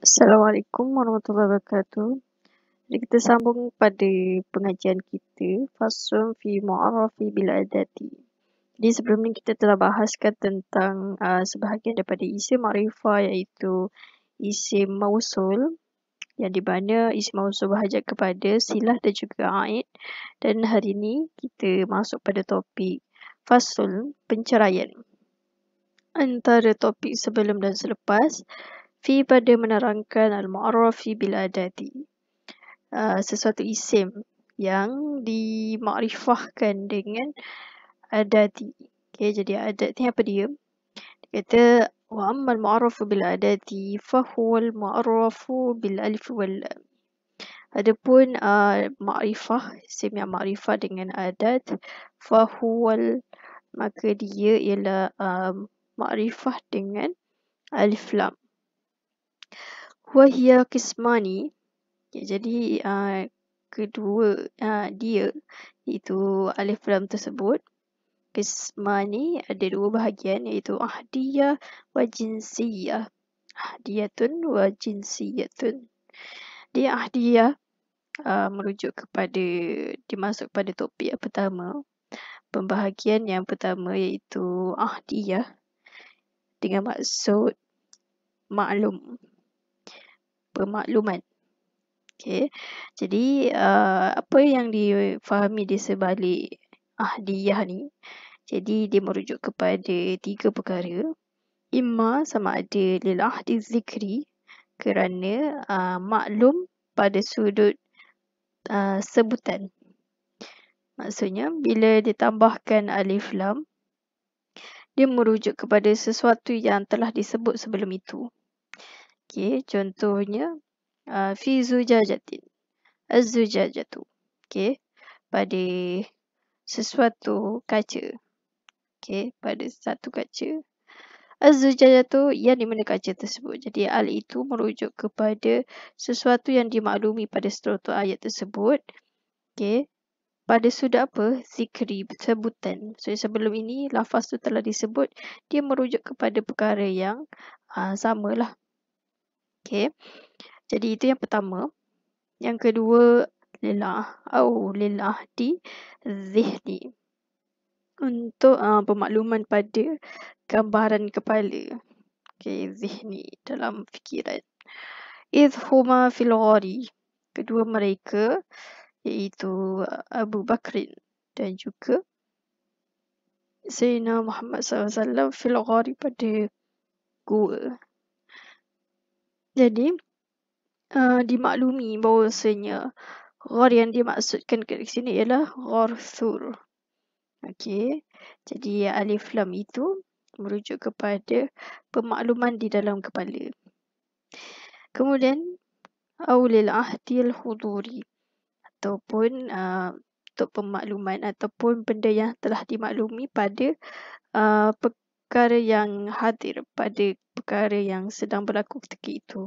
Assalamualaikum warahmatullahi wabarakatuh. Jadi kita sambung pada pengajian kita Faslun fi Mu'arrafi bil Adati. Jadi sebelum ni kita telah bahaskan tentang sebahagian daripada isim ma'rifah iaitu isim mausul yang di mana isim mausul berhajat kepada silah dan juga aid. Dan hari ini kita masuk pada topik Faslun penceraian. Antara topik sebelum dan selepas fi pada menerangkan al-mu'arrafi bil adati, sesuatu isim yang dimakrifahkan dengan adati. Okay, jadi adat ni apa dia? Dia kata wa ammal mu'arrafu bil adati fahuwal mu'arrafu bil alif wal lam. Adapun makrifah, isim yang makrifah dengan adat, fahuwal, maka dia ialah makrifah dengan alif lam. Wahia qismani, jadi kedua dia iaitu alif lam tersebut, qismani ada dua bahagian iaitu ahdiyah wa jinsiyah. Ahdiyatun wa jinsiyatun. Dia ahdiyah merujuk kepada, dimasuk pada topik yang pertama. Pembahagian yang pertama iaitu ahdiyah dengan maksud maklum, pemakluman. Okay. Jadi apa yang difahami di sebalik ahdiyah ni? Jadi dia merujuk kepada tiga perkara. Imma sama ada lil ahdi zikri, kerana maklum pada sudut sebutan. Maksudnya bila ditambahkan alif lam, dia merujuk kepada sesuatu yang telah disebut sebelum itu. Okay, contohnya fi zujajatin, az-zujajatu. Okay, pada sesuatu kaca. Okay, pada satu kaca. Az-zujajatu yang di mana kaca tersebut. Jadi al itu merujuk kepada sesuatu yang dimaklumi pada struktur ayat tersebut. Okay, pada sudut apa? Zikri, sebutan. So sebelum ini lafaz tu telah disebut, dia merujuk kepada perkara yang samalah. Okay, jadi itu yang pertama. Yang kedua, lil ahdi zihni, untuk pemakluman pada gambaran kepala. Okay, zihni, dalam fikiran. Idhuma fil ghari, kedua mereka iaitu Abu Bakrin dan juga Sayyidina Muhammad SAW fil ghari, pada gua. Jadi dimaklumi bahawasanya ghar yang dimaksudkan kat sini ialah ghar Thur. Okey, jadi alif lam itu merujuk kepada pemakluman di dalam kepala. Kemudian aulil ahdil huduri, ataupun untuk pemakluman ataupun benda yang telah dimaklumi pada perkara yang hadir, pada perkara yang sedang berlaku ketika itu.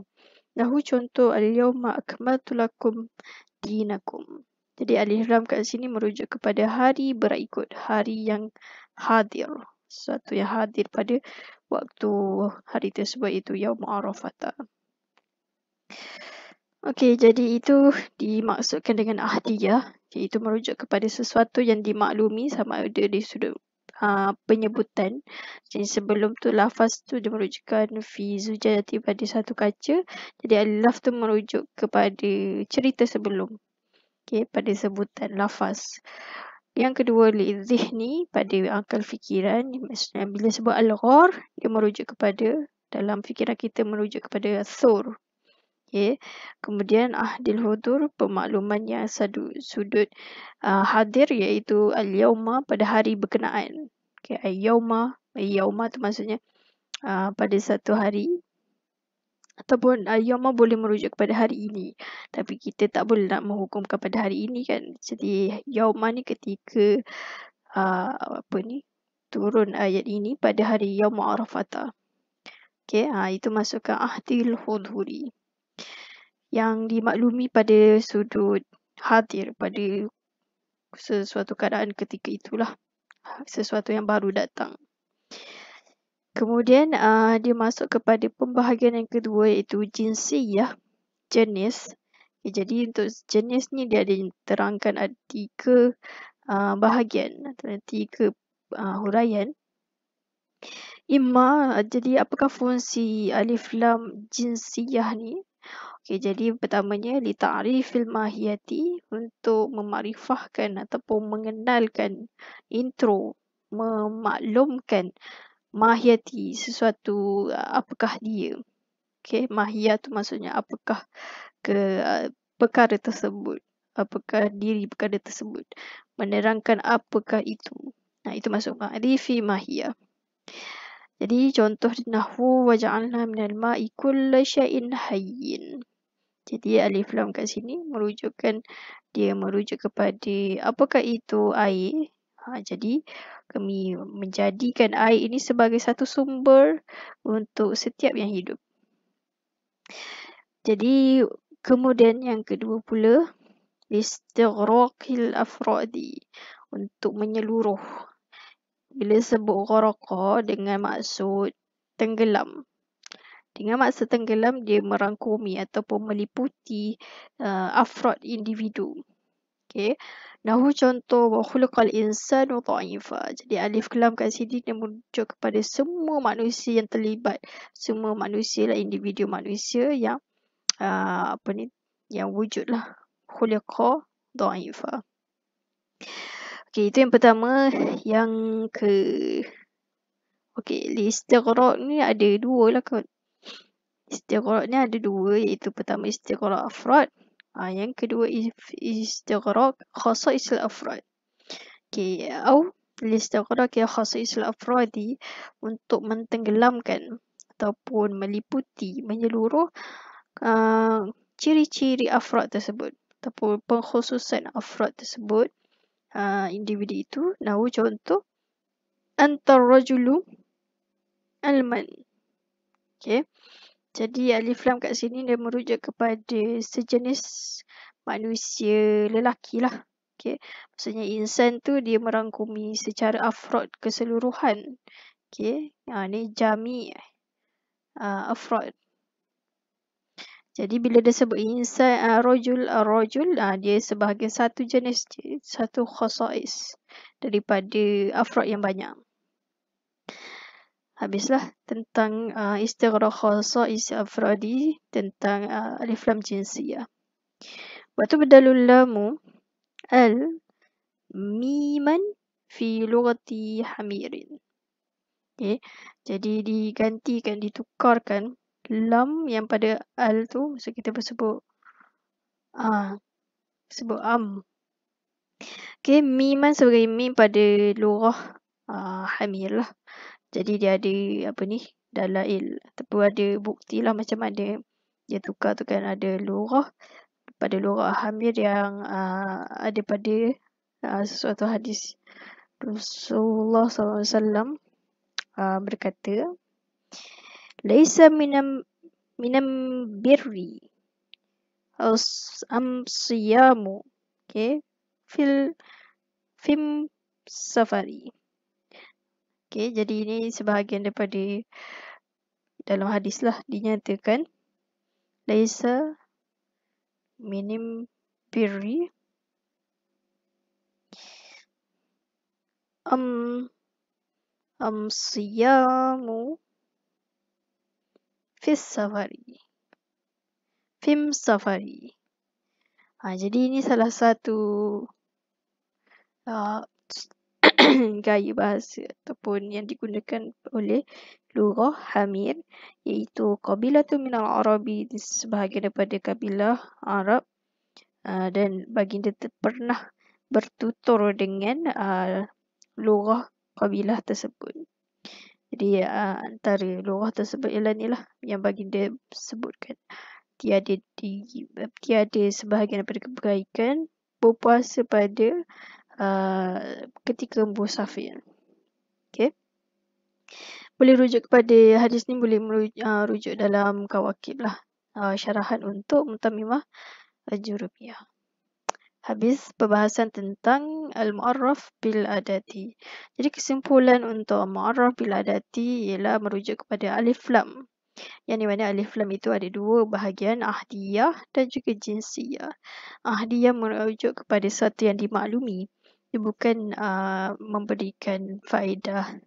Nahu contoh al-yawma akmaltu lakum dinakum. Jadi alif lam kat sini merujuk kepada hari berikut, hari yang hadir, sesuatu yang hadir pada waktu hari tersebut, itu yaum Arafah. Okey, jadi itu dimaksudkan dengan ahdiyah, iaitu merujuk kepada sesuatu yang dimaklumi sama ada di sudut penyebutan. Jadi sebelum tu lafaz tu dia merujukkan fi zujajati, pada satu kaca. Jadi alif tu merujuk kepada cerita sebelum. Okay, pada sebutan lafaz. Yang kedua, li zihni, pada akal fikiran. Maksudnya bila sebut al-ghar, dia merujuk kepada, dalam fikiran kita merujuk kepada Thur. Okay. Kemudian ahdil hudur, pemakluman yang sudut hadir, iaitu al-yawma, pada hari berkenaan. Okay, al-yawma tu maksudnya pada satu hari, ataupun al-yawma boleh merujuk kepada hari ini, tapi kita tak boleh nak menghukumkan pada hari ini kan. Jadi yawma ni ketika turun ayat ini pada hari yaum Arafah. Okay, itu masukkan ahdil huduri, yang dimaklumi pada sudut hadir, pada sesuatu keadaan ketika itulah, sesuatu yang baru datang. Kemudian dia masuk kepada pembahagian yang kedua iaitu jinsiyah, jenis. Jadi untuk jenis ni dia ada terangkan ada 3 bahagian atau 3 huraian. Jadi apakah fungsi alif lam jinsiyah ni? Jadi pertamanya li ta'rifil mahiyati, untuk memakrifahkan ataupun mengenalkan, intro, memaklumkan mahiyati, sesuatu apakah dia. Mahiyah tu maksudnya apakah perkara tersebut, apakah diri perkara tersebut, menerangkan apakah itu. Itu maksud ma'rifi mahiyah. Jadi contoh di nahwu waja'alna minal ma'i kulla syai'in hayyin. Jadi alif lam kat sini merujuk kepada apakah itu air. Jadi kami menjadikan air ini sebagai satu sumber untuk setiap yang hidup. Jadi kemudian yang kedua pula, istighraqil afradi, untuk menyeluruh. Bila sebut gharaqa dengan maksud tenggelam. Dengan maksud tenggelam, dia merangkumi ataupun meliputi afrad individu. Nahu contoh wa khuluqal insanu dha'ifa. Jadi alif lam kat sini dia merujuk kepada semua manusia yang terlibat, semua manusia lah, individu manusia yang yang wujudlah, khuliqa dha'ifa. Itu yang pertama. Yang istighraq ni ada 2 lah kot. Istighraq ni ada 2, iaitu pertama istighraq afrad, yang kedua istighraq khasa'isul afrad. Istighraq khasa'isul afradi, untuk mentenggelamkan ataupun meliputi, menyeluruh ciri-ciri afrad tersebut ataupun pengkhususan afrad tersebut, individu itu. Nahu contoh antar rajulu alman. Jadi alif lam kat sini dia merujuk kepada sejenis manusia lelaki lah. Maksudnya insan tu dia merangkumi secara afrad keseluruhan. Ni jami' afrad. Jadi bila dia sebut insan, rajul, dia sebahagian satu jenis, satu khasa'is daripada afrad yang banyak. Habislah tentang istighraq khasa'is afradi, tentang alif lam jinsiyah. Wa tubdalul lamu al miman fi lughati hamirin. Jadi digantikan, ditukarkan lam yang pada al tu, so kita sebut am. Miman sebagai mim pada lughah hamir lah. Jadi dia ada dalail ataupun ada bukti lah macam mana dia tukar tu kan. Ada lughah pada lughah hamir yang ada pada sesuatu hadis Rasulullah SAW berkata, laisa minam birri siyamu fim safari. Jadi ini sebahagian daripada dalam hadis lah, dinyatakan laisa minim birri siyamu fim safari. Jadi ini salah satu gaya bahasa ataupun yang digunakan oleh lughah hamir, iaitu qabilatun minal arabi, sebahagian daripada kabilah Arab, dan baginda pernah bertutur dengan lughah kabilah tersebut. Jadi antara lughah tersebut ialah ni lah yang baginda sebutkan. Tiada sebahagian daripada kebaikan berpuasa pada ketika musafir. Boleh rujuk kepada hadis ni, boleh rujuk dalam Kawakib lah, syarahan untuk Mutamimah Al-Jurumiyah. Habis perbahasan tentang al-mu'arraf bil adati. Jadi kesimpulan untuk mu'arraf bil adati ialah merujuk kepada alif lam. Yang di mana alif lam itu ada dua bahagian, ahdiyah dan juga jinsiyah. Ahdiyah merujuk kepada sesuatu yang dimaklumi. Dia bukan memberikan faedah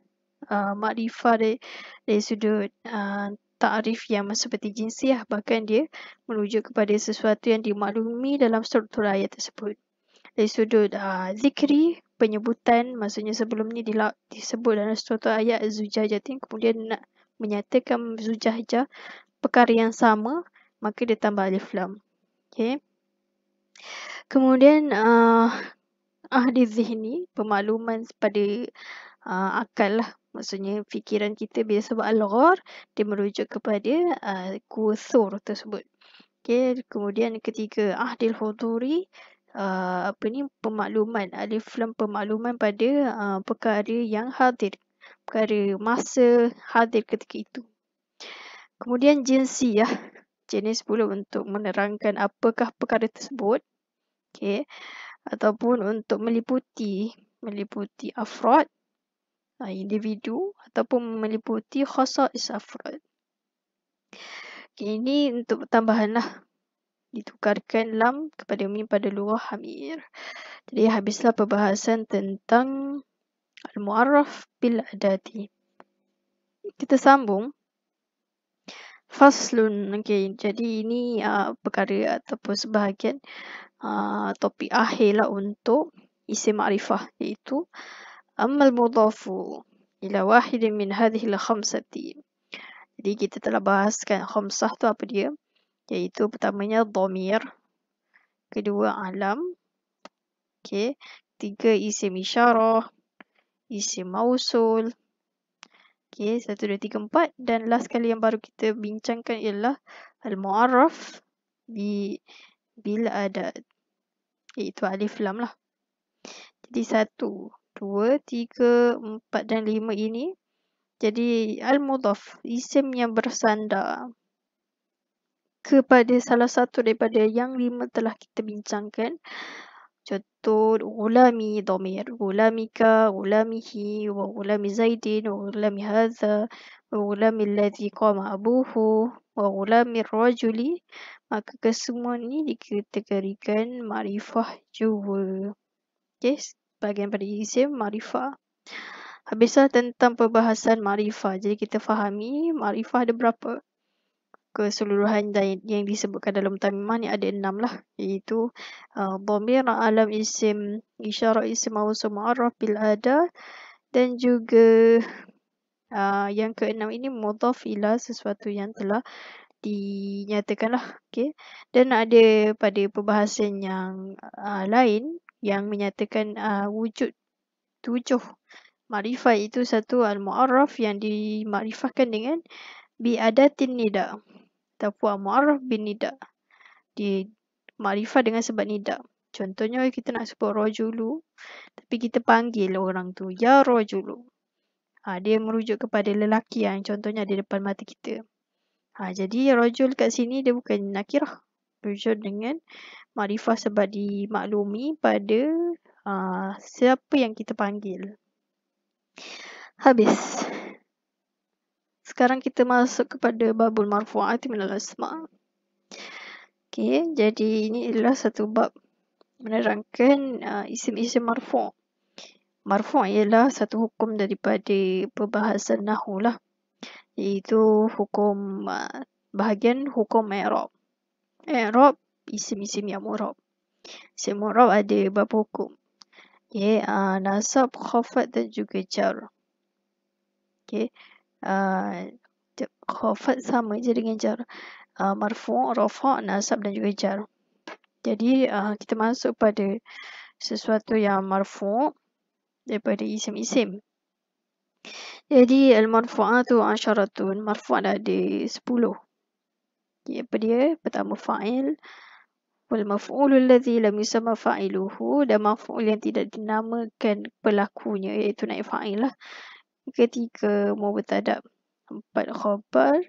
makrifah dari sudut ta'rif yang seperti jinsiyah, bahkan dia merujuk kepada sesuatu yang dimaklumi dalam struktur ayat tersebut. Dari sudut zikri, penyebutan, maksudnya sebelum ni disebut dalam struktur ayat Zujajatin, kemudian nak menyatakan Zujajah perkara yang sama, maka dia tambah alif lam. Okay. Kemudian ahdi zihni, pemakluman pada akal lah. Maksudnya fikiran kita bila sebut al-ghar, dia merujuk kepada kusur tersebut. Okay. Kemudian ketiga, ahdil huduri, pemakluman, alif lam pemakluman pada perkara yang hadir, perkara masa hadir ketika itu. Kemudian jinsiyah, jenis pula untuk menerangkan apakah perkara tersebut, okay, ataupun untuk meliputi afrad, individu, ataupun meliputi khasais afrad. Okay, ini untuk tambahan lah, ditukarkan lam kepada mim pada lughah hamir. Jadi habislah perbahasan tentang al-mu'arraf bil adati. Kita sambung faslun. Okay, jadi ini perkara ataupun sebahagian topik akhir lah untuk isim ma'rifah, iaitu ammal mudhafu ila wahidin min hadhil khamsati. Jadi kita telah bahaskan khamsah tu apa dia, iaitu pertamanya dhamir, kedua alam, okay, tiga isim isyarah, isim mausul, okay, 1, 2, 3, 4, dan last kali yang baru kita bincangkan ialah al-mu'arraf bil adad, iaitu alif lam lah. Jadi 1, 2, 3, 4 dan 5 ini jadi al-mudhaf, isim yang bersandar kepada salah satu daripada yang 5 telah kita bincangkan. Contoh, gulami dhamir, gulamika, gulamihi, wa gulami zaidin, wa gulami hadha, wa gulami alladhi qama abuhu, wa gulami rajuli. Maka kesemua ni dikategorikan ma'rifah juga. Okay, bahagian pada isim ma'rifah. Habislah tentang perbahasan ma'rifah. Jadi kita fahami ma'rifah ada berapa keseluruhan yang disebutkan dalam tamimah ni, ada 6 lah, iaitu dhamir, alam, isim isyarah, isim mausul, mu'arraf bil adad, dan juga yang ke-6 ini mudhaf ila, sesuatu yang telah dinyatakan lah. Okay. Dan ada pada perbahasan yang lain yang menyatakan wujud 7 ma'rifah, itu satu al-mu'arraf yang dimakrifahkan dengan bi'adatin nida, ataupun al-mu'arraf bin nida, di makrifah dengan sebab nida. Contohnya kita nak sebut rajulu, tapi kita panggil orang tu ya rajulu, dia merujuk kepada lelaki yang contohnya di depan mata kita. Jadi rajul kat sini dia bukan nakirah, rujuk dengan makrifah sebab dimaklumi pada siapa yang kita panggil. Habis. Sekarang kita masuk kepada babul marfu'ati minal asma'. Okay, jadi ini adalah satu bab menerangkan isim-isim marfu'. Marfu' ialah satu hukum daripada perbahasan nahwu lah, iaitu hukum bahagian hukum i'rab. I'rab isim-isim yang mu'rab. Isim mu'rab ada beberapa hukum. Okay, nasab, khafad dan juga jar. Okay, khafad sama je dengan jar. Marfu', rafa', nasab dan juga jar. Jadi kita masuk pada sesuatu yang marfu' daripada isim-isim. Jadi al-marfu'atu asyaratun, marfu' ada 10. Apa dia? Pertama fa'il, wal maf'ulul ladzi lam yusamma fa'iluhu, dan maf'ul yang tidak dinamakan pelakunya, iaitu naib fa'il lah. Ketiga mubtada', 4 khabar,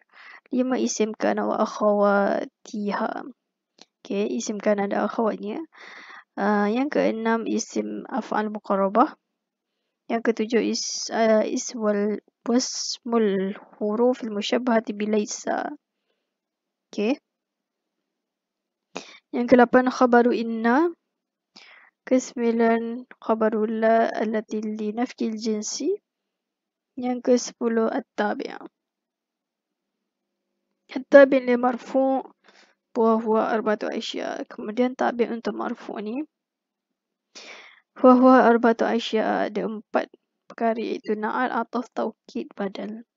5 isim kana wa akhawatiha. Okay, isim kana ada akhawatnya. Yang keenam isim af'al muqarrabah. Yang ketujuh wasmul huruf al-musyabbahati bilaisa. Okay. Yang ke-8 khabaru inna. Ke-9 khabarul la allati li nafkil jinsi. Yang ke-10 at-tabi'. At-tabi' li marfu' wa huwa arba'atu asya'. Kemudian tabi' untuk marfu' ni wa huwa arba'atu asya', ada 4 perkara, iaitu na'at, ataf, taukid, badal.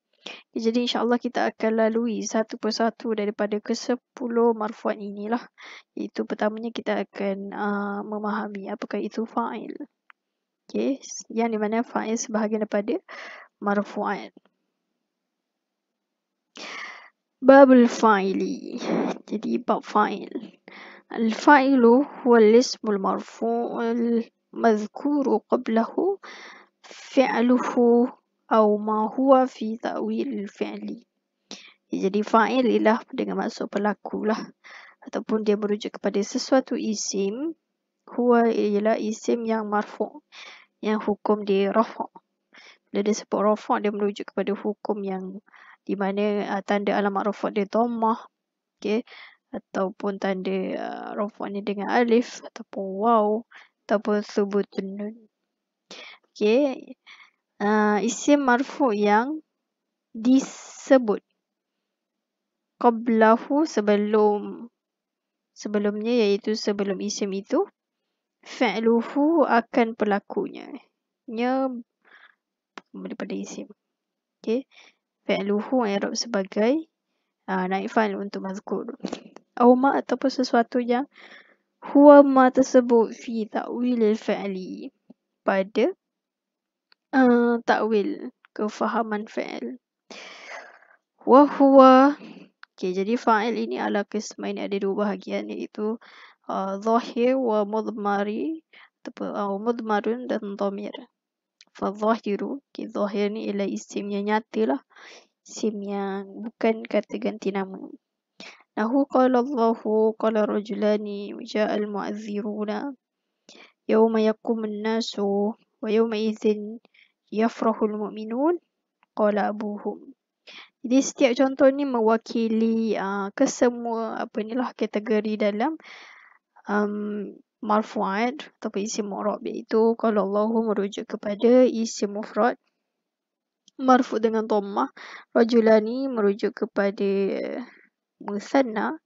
Jadi insyaAllah kita akan lalui satu persatu daripada ke-10 marfu'an inilah. Iaitu pertamanya kita akan memahami apakah itu fa'il. Okay. Yang di mana fa'il sebahagian daripada marfu'an. Babul fa'ili. Jadi bab fa'il. Al-fa'ilu huwa al-ismul marfu'ul madhkuru qablahu fi'luhu aw ma huwa fi ta'wil fi'li. Jadi fa'il ialah dengan maksud pelaku lah, ataupun dia merujuk kepada sesuatu isim. Huwa ialah isim yang marfu', yang hukum dia rafa'. Bila dia sebut rafa', dia merujuk kepada hukum yang di mana tanda alamat rafa' dia dhammah, okay, ataupun tanda rafa' ni dengan alif ataupun waw ataupun thubutun nun. Okay. Isim marfu' yang disebut qablahu sebelumnya, iaitu sebelum isim itu, fi'luhu akan pelakunya. Nya daripada isim. Okay. Fi'luhu i'rab sebagai naib fa'il untuk mazkur. Auma ataupun sesuatu yang huwa ma tersebut fi ta'wilil fi'li, pada takwil kefahaman fi'il. Wa huwa. Okay, jadi fa'il ini ala qismain, ada 2 bahagian, iaitu zahir wa mudmari ataupun mudmarun dan dhamir. Fa zahiru, okay, zahir ni ialah isim yang nyata lah, isim yang bukan kata ganti nama. Nahu qala Allahu qala rajulani ja'al mu'azziruna yawma yaqumun nasu wa yawma idzin yafrahul mu'minun qala abuhum. Jadi setiap contoh ni mewakili kesemua kategori dalam marfu'at ataupun isim mu'rab, iaitu kalau Allahu merujuk kepada isim mufrad marfu' dengan dhammah, rajulani merujuk kepada musanna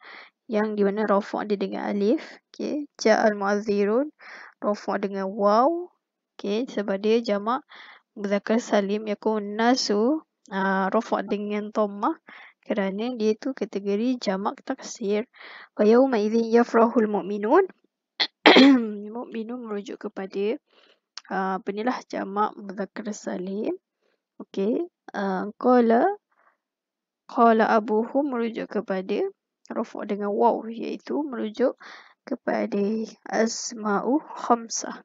yang di mana rafa' dia dengan alif, okay. Ja'al mu'azzirun rafa' dengan waw, okay, sebab dia jamak muzakkar salim. Yakun nasu rafa' dengan dhammah kerana dia tu kategori jamak taksir. Wa yawma idzin yafrahul mu'minun. Mu'minun merujuk kepada jamak muzakkar salim. Okey. Qala abuhum merujuk kepada rafa' dengan waw, iaitu merujuk kepada asma'u khamsah.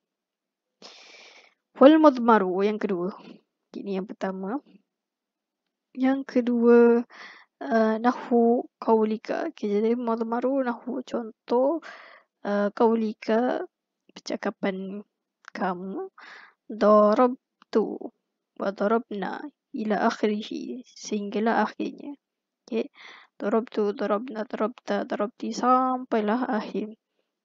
Wal mudmaru yang kedua. Ini yang pertama. Yang kedua nahwu qaulika. Okay, jadi mudmaru nahwu contoh qaulika, percakapan kamu. Darabtu wa darabna ila akhirih, sehinggalah akhirnya. Okay. Darabtu, darabna, darabta, darabti, sampailah akhir.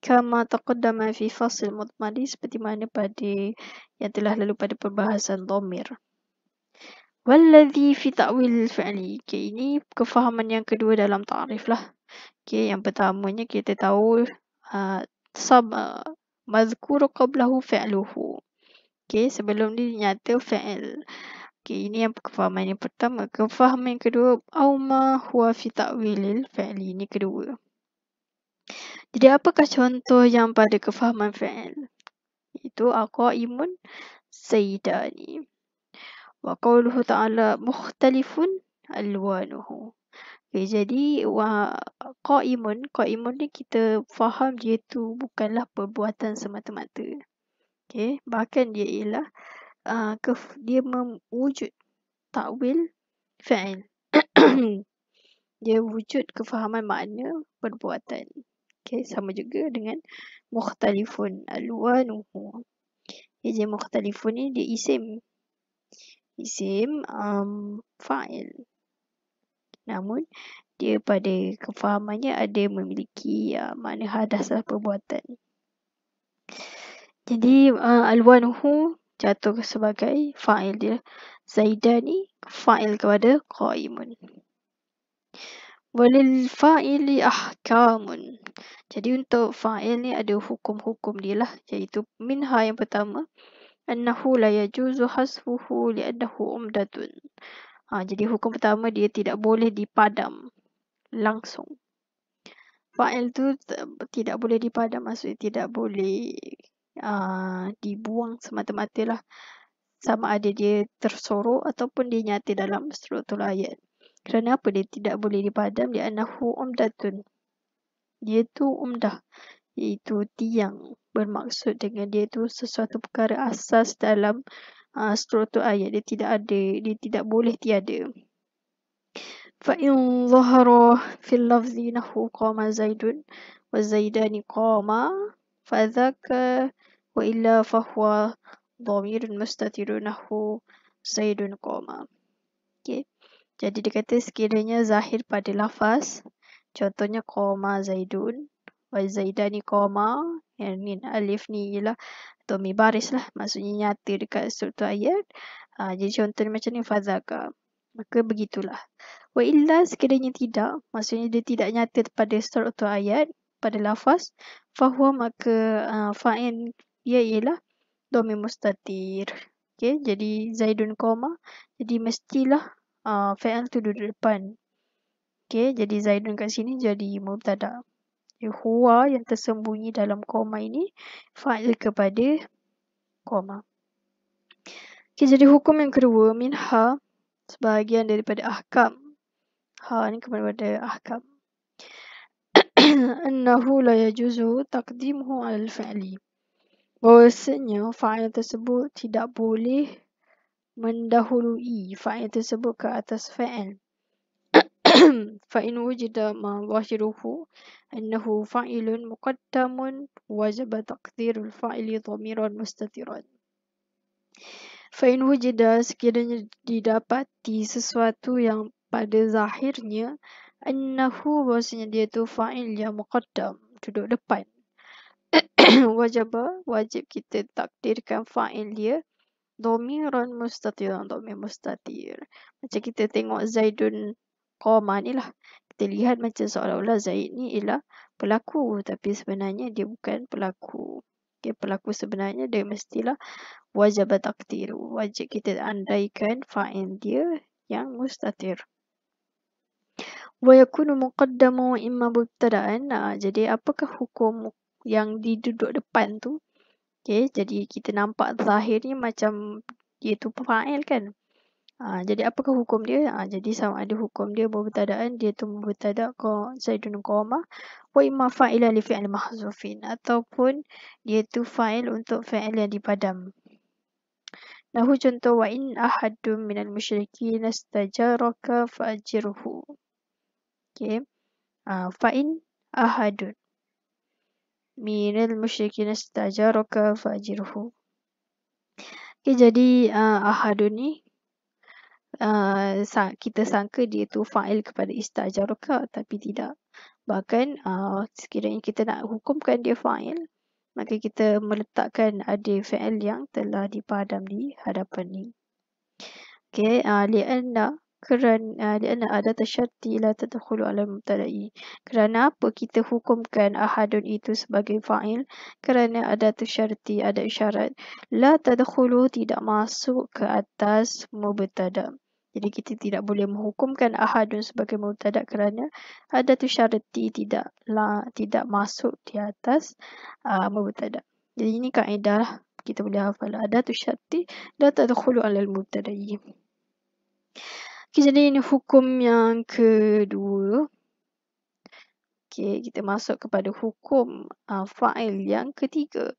Kama taqaddama fi fasl mudmari, seperti mana pada yang telah lalu pada perbahasan dhamir. Walladhi fi ta'wil fi'li. Okay, ini kefahaman yang kedua dalam ta'rif lah. Okay, yang pertamanya kita tahu mazkur qablahu fi'luhu. Okay, sebelum ni nyata fi'il. Okay, ini yang kefahaman yang pertama. Kefahaman yang kedua, auma huwa fi ta'wilil fi'li. Ini kedua. Jadi apakah contoh yang pada kefahaman fi'il? Itu aqaimun zaidani. Wa qawluhu ta'ala mukhtalifun alwanuhu. Okay, jadi qaimun ni kita faham dia tu bukanlah perbuatan semata-mata. Okay, bahkan dia ialah dia mewujud takwil fi'il. Dia wujud kefahaman makna perbuatan. Okay, sama juga dengan mukhtalifun alwanuhu. Jadi mukhtalifun ni dia isim fa'il. Namun dia pada kefahamannya ada memiliki makna hadas lah, perbuatan. Jadi alwanuhu jatuh sebagai fa'il dia. Zaidan ni fa'il kepada qaimun. Walil fa'ili ahkamun. Jadi untuk fa'il ni ada hukum-hukum dia lah, iaitu minha yang pertama annahu la yajuzu hasfuhu li'annahu umdatun. Jadi hukum pertama dia tidak boleh dipadam langsung. Fa'il tu tidak boleh dipadam, maksudnya tidak boleh dibuang semata-mata lah, sama ada dia tersorok ataupun dia nyata dalam struktur ayat. Kerana apa dia tidak boleh dipadam? Li'annahu umdatun. Dia tu umdah, iaitu tiang. Bermaksud dengan dia tu sesuatu perkara asas dalam struktur ayat. Dia tidak boleh tiada. فَإِنْ ظَهَرَ فِي اللَّفْظِ نَحْوُ قَامَ زَيْدٌ وَزَيْدَانِ قَامَا فَذَاكَ وَإِلَّا فَهُوَ ضَمِيرٌ مُسْتَتِرٌ نَحْوُ زَيْدٌ قَامَ. Okay. Jadi dia kata sekiranya zahir pada lafaz, contohnya qama zaidun wa zaidani qama, yang ni alif ni ialah dhamir baris lah, maksudnya nyata dekat struktur ayat. Jadi contohnya macam ni, fadzaka, maka begitulah. Wa illa sekiranya tidak, maksudnya dia tidak nyata pada struktur ayat, pada lafaz, fahuwa, maka fa'il dia ialah dhamir mustatir. Okay, jadi zaidun qama, jadi mestilah fa'il tu duduk depan. Okay, jadi zaidun kat sini jadi mubtada. Huwa yang tersembunyi dalam koma ini fa'il kepada koma. Okay, jadi hukum yang kedua, minha, sebahagian daripada ahkam. Ni kepada ahkam. Annahu la yajuzu taqdimuhu 'ala al-fi'li. Bahawasanya fa'il tersebut tidak boleh mendahului fa'il tersebut ke atas fa'il. فإن وجد ما ظاهره أنه فاعل مقدم وجب تقدير الفاعل ضميرا مستترا. فإن وجد, sekiranya didapati sesuatu yang pada zahirnya annahu, bahasanya dia tu fa'il yang muqaddam, duduk depan, wajib kita takdirkan fa'il dia dhamiran mustatiran, dhamir mustatir. Macam kita tengok Zaidun qama ni lah, kita lihat macam seolah-olah Zaid ni ialah pelaku, tapi sebenarnya dia bukan pelaku. Okay, pelaku sebenarnya dia mestilah wajib takdir, wajib kita andaikan fa'il dia yang mustatir. Wa yakunu muqaddamu imma mubtada'an. Jadi apakah hukum yang diduduk depan tu? Okay, jadi kita nampak zahirnya macam dia tu fa'il kan. Jadi apakah hukum dia? Jadi sama ada hukum dia mubtada'an, dia tu mubtada' Zaidun qama, wa imma fa'ilan li fi'il mahzufin, ataupun dia tu fa'il untuk fa'il yang dipadam. Nahu contoh, wa in ahadun minal musyrikin istajaraka fa'ajirhu. Okay. Fa in ahadun minal musyrikin istajaraka fa'ajirhu. Okay, jadi ahadun ni kita sangka dia tu fa'il kepada istajaraka, tapi tidak. Bahkan sekiranya kita nak hukumkan dia fa'il, maka kita meletakkan ada fa'il yang telah dipadam di hadapan ni. Okay, li'anna adat syarti la tadkhulu ala mubtada'i. Kerana apa kita hukumkan ahadun itu sebagai fa'il? Kerana adat syarti, adat syarat, la tadkhulu, tidak masuk ke atas mubtada'. Jadi kita tidak boleh menghukumkan ahadun sebagai mubtada' kerana adat syarti tidak masuk di atas mubtada'. Jadi ini kaedah lah, kita boleh hafal, adat syarti la tadkhulu ala al-mubtada'i. Okay, jadi ini hukum yang kedua. Okay, kita masuk kepada hukum fa'il yang ketiga.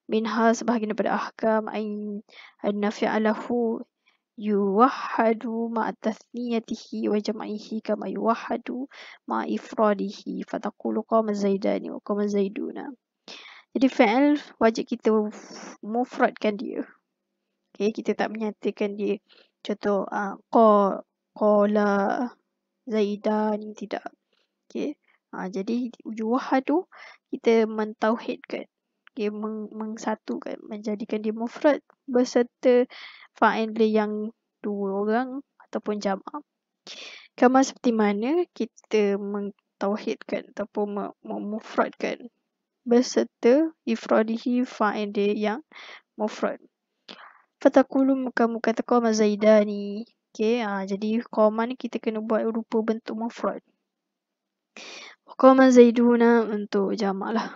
Minha, sebahagian daripada ahkam, anna fi'alahu yuwahhadu ma'a tathniyatihi wa jam'ihi kama yuwahhadu ma'a ifradihi fataqulu qama zaidani wa qama zaiduna. Jadi fi'il wajib kita mufradkan dia. Okay, kita tak menyatakan dia. Contoh qala zaidan, tidak. Okay. Jadi yuwahhadu kita mentauhidkan. Okay, mengsatukan, menjadikan dia mufrad beserta fa'il yang dua orang ataupun jamak. Kama seperti mana kita mentauhidkan ataupun memufradkan beserta ifradihi fa'il dia yang mufrad. Fataqulu kamu kata qama zaidani. Okay, jadi qama ni kita kena buat rupa bentuk mufrad. Qama zaiduna untuk jamak lah.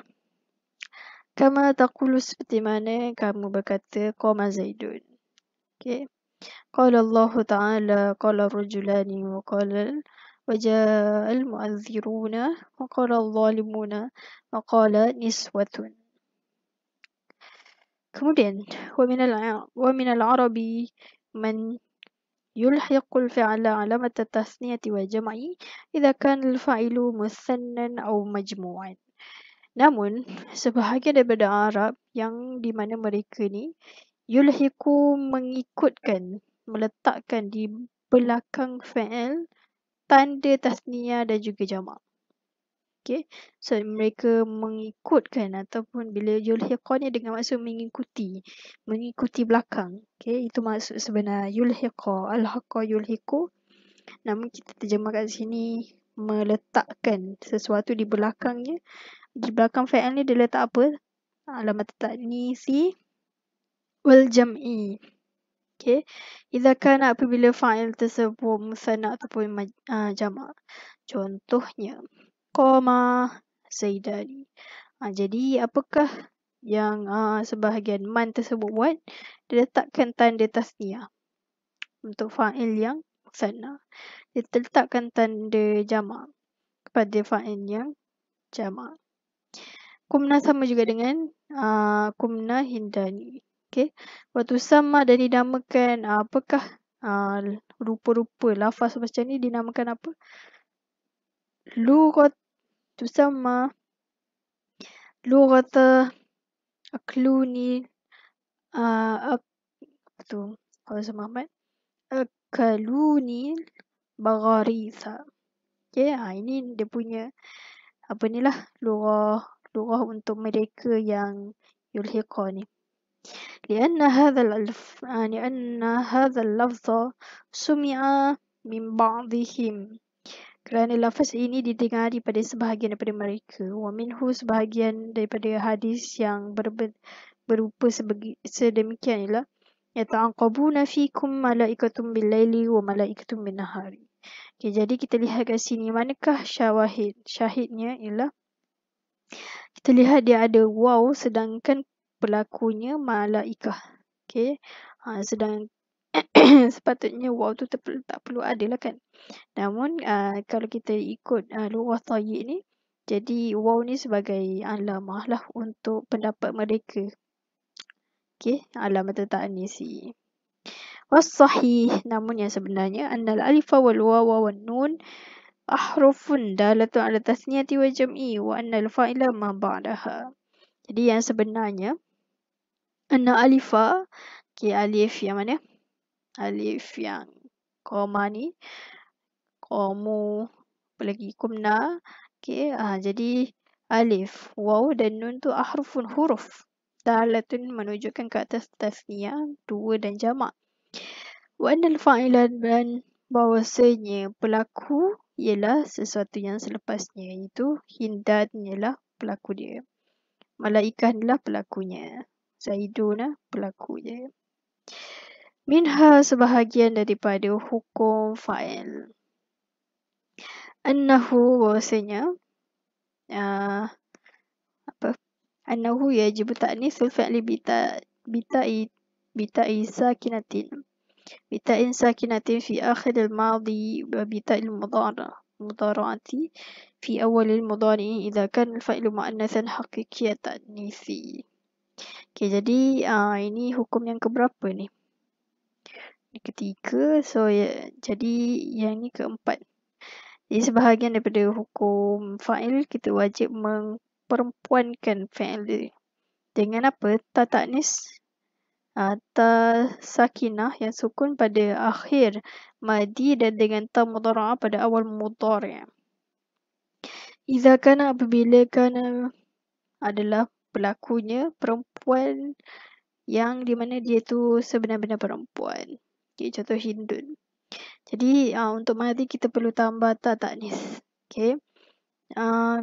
Kama taqulu seperti mana kamu berkata qama zaidun. Okay. Qala Allah Ta'ala qala rajulani wa qala وجاء المؤذرون وقال الظالمون وقال niswatun. Kemudian ومن العرب من يلحق الفعل علامة التثنية والجمع إذا كان الفاعل مثنى أو مجموعا. Namun, sebahagian daripada Arab yang di mana mereka ni yulhiku mengikutkan, meletakkan di belakang fa'il tanda tasniyah dan juga jamak. Okay. So, mereka mengikutkan ataupun bila yulhiqah ni dengan maksud mengikuti belakang. Okay. Itu maksud sebenar yulhiqah, al-haqqa yulhiku. Namun kita terjemah kat sini meletakkan sesuatu di belakangnya. Di belakang fa'il ni dia letak apa? Alamat ta'nisi wal jam'i. Okay. Idza kana apabila fa'il tersebut musanna ataupun jamak. Contohnya qama zaidani. Jadi apakah yang sebahagian man tersebut buat? Dia letakkan tanda tasniyah untuk fa'il yang musanna. Dia letakkan tanda jamak kepada fa'il yang jamak. Kumna sama juga dengan kumna hindani. Okay. Waktu sama dan dinamakan apakah rupa-rupa lafaz macam ni dinamakan apa? Lughat tusamma lughata akluni tu kalau sama Ahmad akaluni bagharisa. Okay, ini dia punya apa ni lah lughah untuk mereka yang yulhiqah ni. لأن هذا اللفظ سمع من بعضهم. Kerana lafaz ini didengari pada sebahagian daripada mereka. Wa minhu sebahagian daripada hadis yang berupa sedemikian ialah yata'aqabuna fikum malaikatum bil-laili wa malaikatum bin-nahari. Okay, jadi kita lihat kat sini manakah syahidnya ialah kita lihat dia ada waw sedangkan pelakunya malaikah. Okay. Sedang sepatutnya waw tu tak perlu ada lah kan. Namun kalau kita ikut lughah thayyib ni, jadi waw ni sebagai alamah lah untuk pendapat mereka. Okay. Alamat ta'nisi. Was-sahih, namun yang sebenarnya annal alifa wal wawa wan nun ahrufun dalatun ala tasniyati wa jam'i wa annal fa'ila ma ba'daha. Jadi yang sebenarnya anna alifa, okay, alif yang mana? Alif yang koma ni, qamu, apa lagi? Kumna. Okay, jadi alif, waw dan nun tu ahrufun huruf. Dalatun menunjukkan ke atas tasniyah, dua dan jamak. Wa annal fa'ila dan bahawasanya pelaku ialah sesuatu yang selepasnya, iaitu Hindan ialah pelaku dia, Malaikah adalah pelakunya, Zaidun pelaku dia. Minha sebahagian daripada hukum fa'il. Annahu bahawasanya annahu yajibu ta'nisul fi'li bita'i sakinatin. Bita'in sakinatin fi akhir al-madi wa bita'il mudara'ati fi awal al-mudari idza kana al-fa'ilu mu'annatsan haqiqiyatan nisi. Okay, jadi ini hukum yang keberapa ni? ketiga. So jadi yang ni keempat. Jadi sebahagian daripada hukum fa'il, kita wajib memperempuankan fa'il dia. Dengan apa? Ta ta'nis, ta sakinah yang sukun pada akhir madi dan dengan ta mudhara'ah pada awal mudhari'. Idza kana, apabila kana adalah berlakunya perempuan yang di mana dia tu sebenar-benar perempuan. Okay, contoh Hindun. Jadi untuk madi kita perlu tambah ta ta'nis. Okay.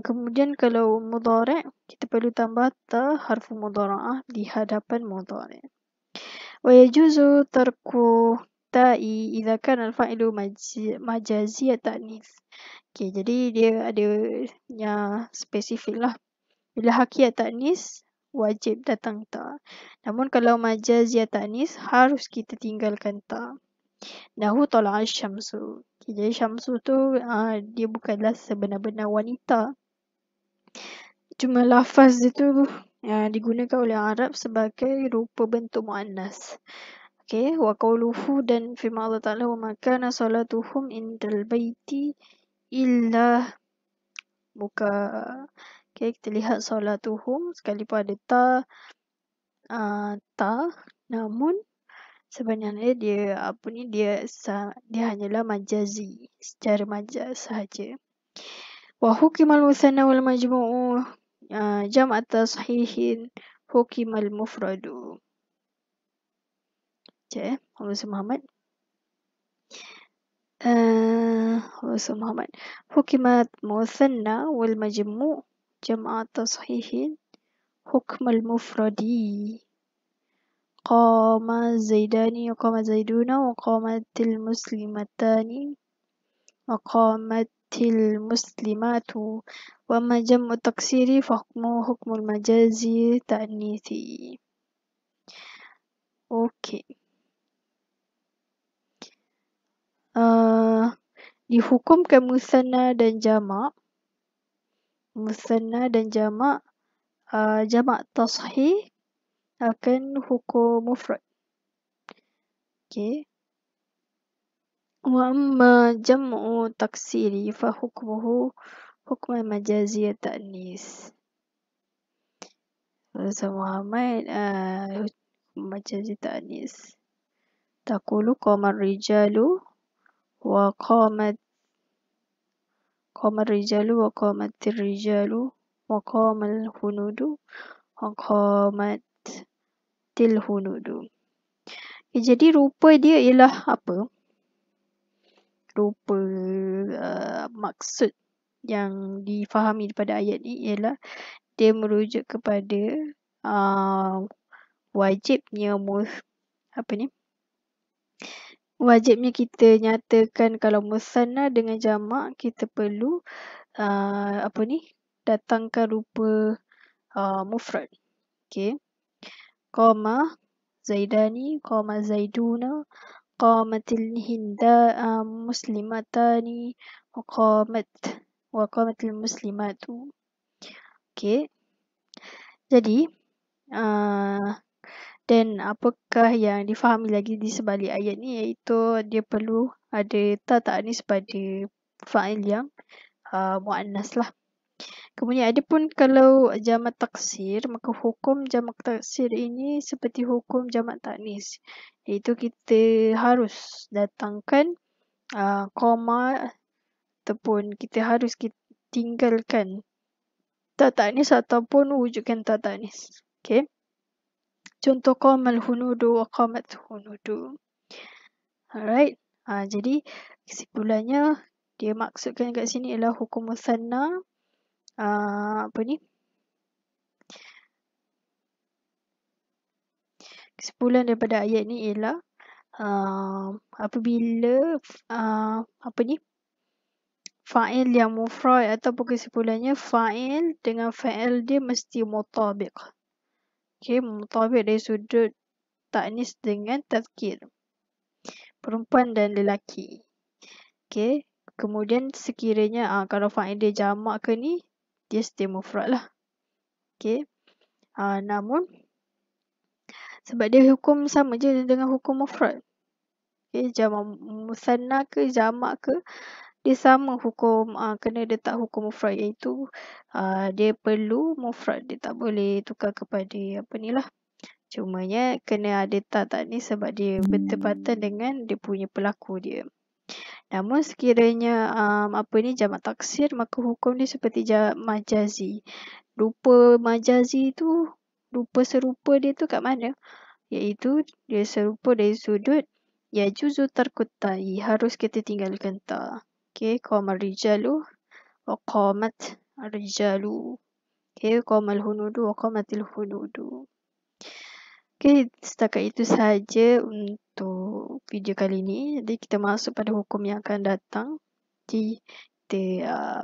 Kemudian kalau mudhari' kita perlu tambah ta harfu mudhara'ah di hadapan mudhari'. Wa yajuzu tarku ta'i idza kana al-fa'ilu majaziyat ta'nis. Okay, jadi dia ada yang spesifik lah. Bila hakikat ta'nis wajib datang ta. Namun kalau majaziyat ta'nis harus kita tinggalkan ta. Nahu tala'a syamsu. Okay, jadi syamsu tu dia bukanlah sebenar-benar wanita. Cuma lafaz dia tu digunakan oleh Arab sebagai rupa bentuk muannas. Okay, wa qawluhu, dan firman Allah Ta'ala, wa ma kana salatuhum indal baiti illa buka. Okay, kita lihat salatuhum sekalipun ada ta, namun sebenarnya dia dia hanyalah majazi, secara majaz sahaja. Wa hukimal mutsanna wal majmu'u jam'at tashihin hukimal mufradu. Allah Muhammad. Muhammad. Hukimat mutsanna wal majmu' jam'at tashihin hukmal mufradi. Qama zaidani wa qama zaiduna wa qamatil muslimatani wa qamatil muslimatu wa ma jam'u taksiri fa hukmul majazi ta'nithi. Okay. Dihukumkan musanna dan jamak. Musanna dan jamak, jamak tashih akan hukum mufrad. Okay. Wa amma jam'u taksiri fa hukmuhu hukm majazi ta'nis. Muhammad majazi ta'nis. Taqulu qamar rijalu wa qamatir rijalu wa qamal hunudu wa qamatil hunudu. Jadi rupa dia ialah apa? Rupa maksud yang difahami pada ayat ni ialah dia merujuk kepada wajibnya kita nyatakan kalau musanna dengan jamak kita perlu datangkan rupa mufrad. Okay. Qama zaidani, qama zaiduna, qamatil muslimatani wa qamatil muslimatu. Okay. Jadi dan apakah yang difahami lagi di sebalik ayat ni, iaitu dia perlu ada ta ta'nis pada fa'il yang muannas lah. Kemudian ada pun kalau jamak taksir, maka hukum jamak taksir ini seperti hukum jamak ta'nis, iaitu kita harus datangkan koma ataupun kita harus tinggalkan ta ta'nis ataupun wujudkan ta ta'nis. Okay. Contoh qamal hunudu wa qamat hunudu. Alright. Jadi kesimpulannya dia maksudkan kat sini ialah hukum musanna. Kesimpulan daripada ayat ni ialah apabila fa'il yang mufrad, ataupun kesimpulannya fa'il dengan fa'il dia mesti mutabiq. Okay, mutabiq dari sudut ta'nis dengan tazkir, perempuan dan lelaki. Okay, kemudian sekiranya kalau fa'il dia jamak ke ni, dia still mufrad lah. Okay. Namun sebab dia hukum sama je dengan hukum mufrad. Jamak musanna ke jamak ke, dia sama hukum, kena letak hukum mufrad, iaitu dia perlu mufrad, dia tak boleh tukar kepada apa ni lah. Cumanya kena ada tak ni sebab dia bertepatan dengan dia punya pelaku dia. Namun sekiranya jamak taksir, maka hukum dia seperti jamak majazi. Rupa majazi tu, rupa serupa dia tu kat mana? Iaitu dia serupa dari sudut yajuzu tarkut ta'i, harus kita tinggalkan ta. Okay, qamal rijalu wa qamat rijalu. Okay, qamal hunudu wa qamatil hunudu. Okay, setakat itu sahaja untuk video kali ini. Jadi kita masuk pada hukum yang akan datang. Jadi kita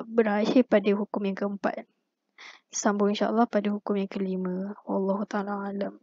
berakhir pada hukum yang keempat. Sambung insyaAllah pada hukum yang kelima. Wallahu ta'ala alam.